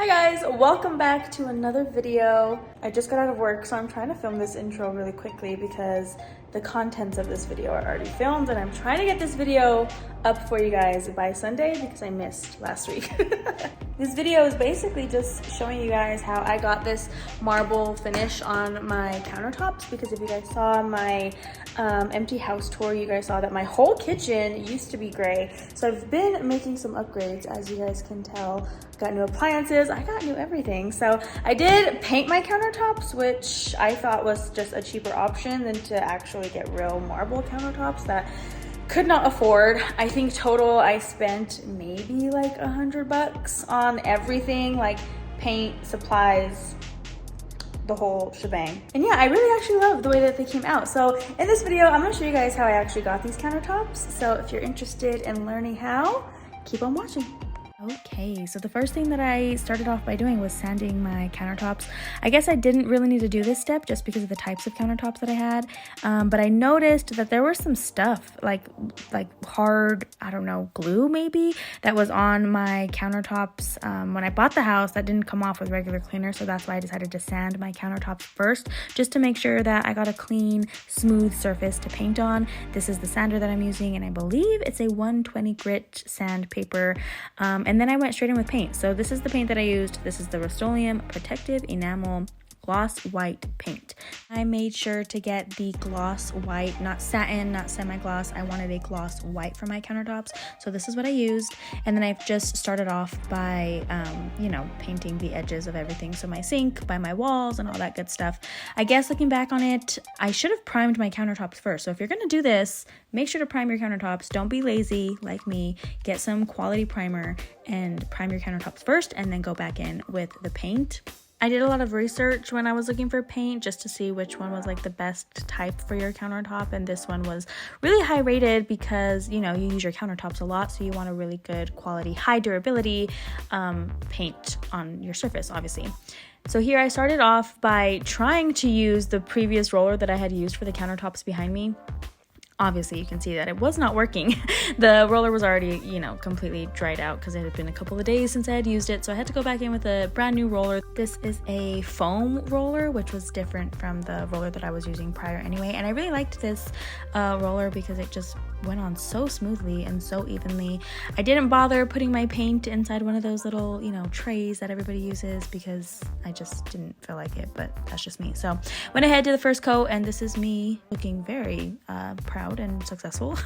Hi guys, welcome back to another video. I just got out of work, so I'm trying to film this intro really quickly because the contents of this video are already filmed and I'm trying to get this video up for you guys by Sunday because I missed last week. This video is basically just showing you guys how I got this marble finish on my countertops, because if you guys saw my empty house tour, you guys saw that my whole kitchen used to be gray. So I've been making some upgrades, as you guys can tell. Got new appliances, I got new everything. So I did paint my countertops, which I thought was just a cheaper option than to actually get real marble countertops that could not afford. I think total I spent maybe like $100 on everything, like paint, supplies, the whole shebang. And yeah, I really actually love the way that they came out. So in this video, I'm gonna show you guys how I actually got these countertops. So if you're interested in learning how, keep on watching. Okay, so the first thing that I started off by doing was sanding my countertops. I guess I didn't really need to do this step just because of the types of countertops that I had, but I noticed that there was some stuff like hard, I don't know, glue maybe, that was on my countertops when I bought the house that didn't come off with regular cleaner, so that's why I decided to sand my countertops first, just to make sure that I got a clean, smooth surface to paint on. This is the sander that I'm using, and I believe it's a 120 grit sandpaper. And then I went straight in with paint. So this is the paint that I used. This is the Rustoleum Protective Enamel Gloss White paint. I made sure to get the gloss white, not satin, not semi-gloss. I wanted a gloss white for my countertops. So this is what I used. And then I've just started off by, you know, painting the edges of everything. So my sink, by my walls and all that good stuff. I guess looking back on it, I should have primed my countertops first. So if you're gonna do this, make sure to prime your countertops. Don't be lazy like me. Get some quality primer and prime your countertops first and then go back in with the paint. I did a lot of research when I was looking for paint just to see which one was like the best type for your countertop, and this one was really high rated because, you know, you use your countertops a lot, so you want a really good quality, high durability paint on your surface, obviously. So here I started off by trying to use the previous roller that I had used for the countertops behind me. Obviously, you can see that it was not working. The roller was already, you know, completely dried out because it had been a couple of days since I had used it. So I had to go back in with a brand new roller. This is a foam roller, which was different from the roller that I was using prior anyway. And I really liked this roller because it just went on so smoothly and so evenly. I didn't bother putting my paint inside one of those little, you know, trays that everybody uses because I just didn't feel like it, but that's just me. So went ahead to the first coat, and this is me looking very proud and successful.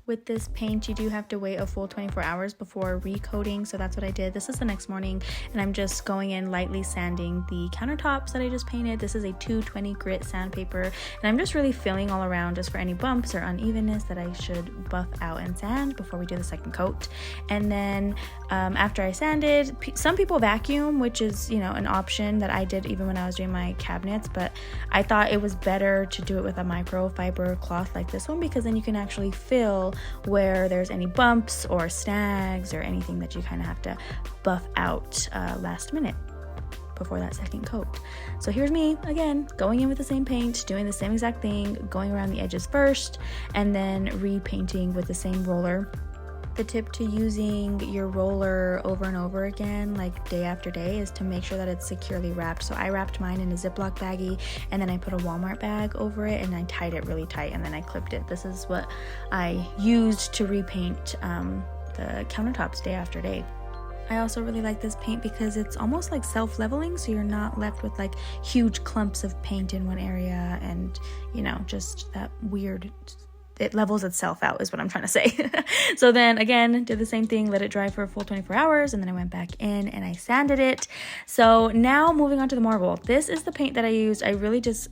With this paint, you do have to wait a full 24 hours before recoating, so that's what I did. This is the next morning, and I'm just going in lightly sanding the countertops that I just painted. This is a 220 grit sandpaper, and I'm just really filling all around just for any bumps or unevenness that I should buff out and sand before we do the second coat. And then after I sanded, some people vacuum, which is, you know, an option that I did even when I was doing my cabinets, but I thought it was better to do it with a microfiber cloth like this one, because then you can actually fill where there's any bumps or snags or anything that you kind of have to buff out last minute before that second coat. So here's me again going in with the same paint, doing the same exact thing, going around the edges first and then repainting with the same roller. The tip to using your roller over and over again, like day after day, is to make sure that it's securely wrapped. So I wrapped mine in a Ziploc baggie, and then I put a Walmart bag over it, and I tied it really tight, and then I clipped it. This is what I used to repaint the countertops day after day. I also really like this paint because it's almost like self-leveling, so you're not left with like huge clumps of paint in one area and, you know, just that weird, it levels itself out is what I'm trying to say. So then again, did the same thing, let it dry for a full 24 hours, and then I went back in and I sanded it. So now moving on to the marble. This is the paint that I used. I really just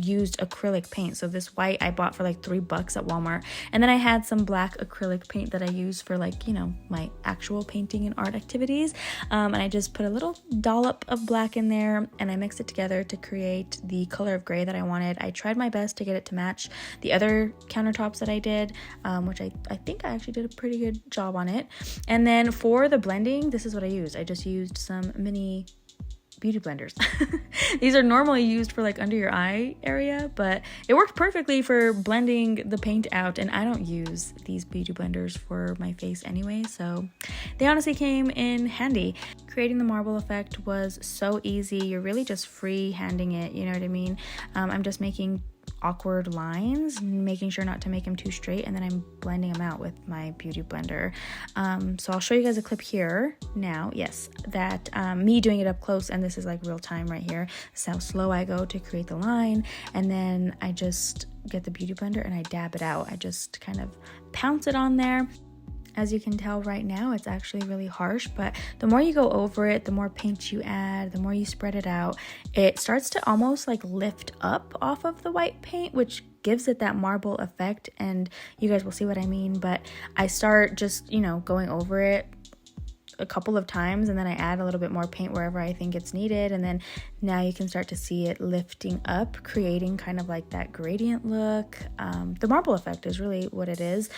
used acrylic paint. So this white I bought for like $3 at Walmart, and then I had some black acrylic paint that I use for, like, you know, my actual painting and art activities, and I just put a little dollop of black in there and I mixed it together to create the color of gray that I wanted. I tried my best to get it to match the other countertops that I did, which I think I actually did a pretty good job on it. And then for the blending, this is what I used. I just used some mini beauty blenders. These are normally used for like under your eye area, but it worked perfectly for blending the paint out, and I don't use these beauty blenders for my face anyway, so they honestly came in handy. Creating the marble effect was so easy. You're really just free-handing it, you know what I mean? I'm just making awkward lines, making sure not to make them too straight, and then I'm blending them out with my beauty blender. So I'll show you guys a clip here now. Yes, that me doing it up close, and this is like real time right here. This is how slow I go to create the line, and then I just get the beauty blender and I dab it out. I just kind of pounce it on there. As you can tell right now, it's actually really harsh, but the more you go over it, the more paint you add, the more you spread it out, it starts to almost like lift up off of the white paint, which gives it that marble effect, and you guys will see what I mean. But I start just, you know, going over it a couple of times, and then I add a little bit more paint wherever I think it's needed, and then now you can start to see it lifting up, creating kind of like that gradient look. The marble effect is really what it is.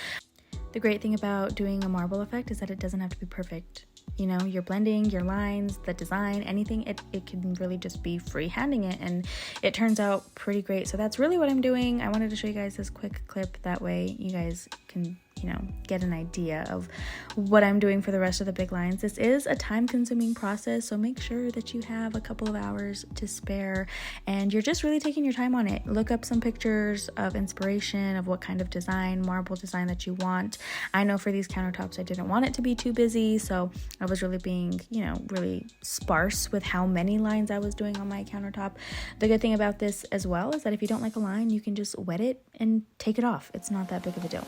The great thing about doing a marble effect is that it doesn't have to be perfect. You know, your blending, your lines, the design, anything, it can really just be free-handing it, and it turns out pretty great. So that's really what I'm doing. I wanted to show you guys this quick clip, that way you guys can, you know, get an idea of what I'm doing for the rest of the big lines. This is a time-consuming process, so make sure that you have a couple of hours to spare, and you're just really taking your time on it. Look up some pictures of inspiration of what kind of design, marble design that you want. I know for these countertops, I didn't want it to be too busy, so I was really being, you know, really sparse with how many lines I was doing on my countertop. The good thing about this as well is that if you don't like a line, you can just wet it and take it off. It's not that big of a deal.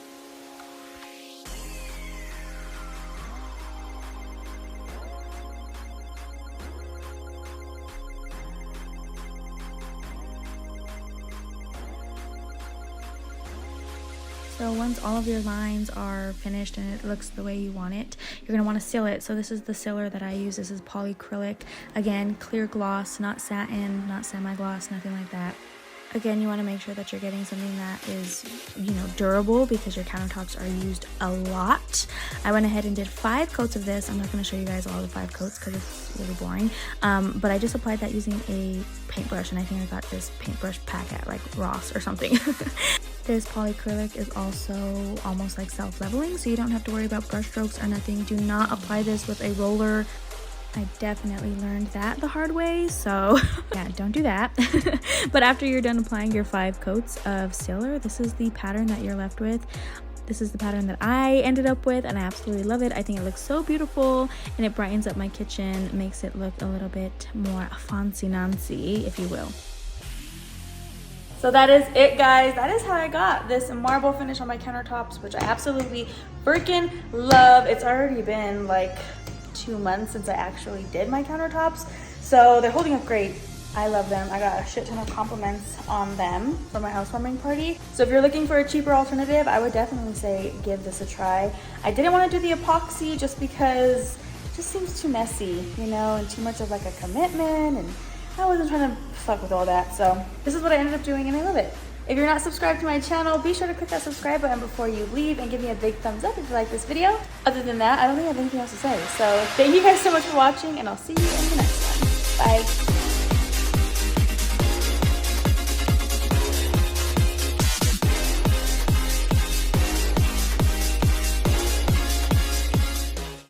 So once all of your lines are finished and it looks the way you want it, you're going to want to seal it. So this is the sealer that I use. This is Polycrylic. Again, clear gloss, not satin, not semi-gloss, nothing like that. Again, you want to make sure that you're getting something that is, you know, durable, because your countertops are used a lot. I went ahead and did 5 coats of this. I'm not going to show you guys all the 5 coats because it's really boring. But I just applied that using a paintbrush, and I think I got this paintbrush pack at like Ross or something. This polycrylic is also almost like self-leveling, so you don't have to worry about brush strokes or nothing. Do not apply this with a roller. I definitely learned that the hard way, so yeah, don't do that. But after you're done applying your 5 coats of sealer, this is the pattern that you're left with. This is the pattern that I ended up with, and I absolutely love it. I think it looks so beautiful, and it brightens up my kitchen, makes it look a little bit more fancy-nancy, if you will. So that is it, guys. That is how I got this marble finish on my countertops, which I absolutely freaking love. It's already been like 2 months since I actually did my countertops, so they're holding up great. I love them. I got a shit ton of compliments on them for my housewarming party. So if you're looking for a cheaper alternative, I would definitely say give this a try. I didn't want to do the epoxy just because it just seems too messy, you know, and too much of like a commitment, and I wasn't trying to fuck with all that. So this is what I ended up doing, and I love it. If you're not subscribed to my channel, be sure to click that subscribe button before you leave, and give me a big thumbs up if you like this video. Other than that, I don't think I have anything else to say. So thank you guys so much for watching, and I'll see you in the next one. Bye.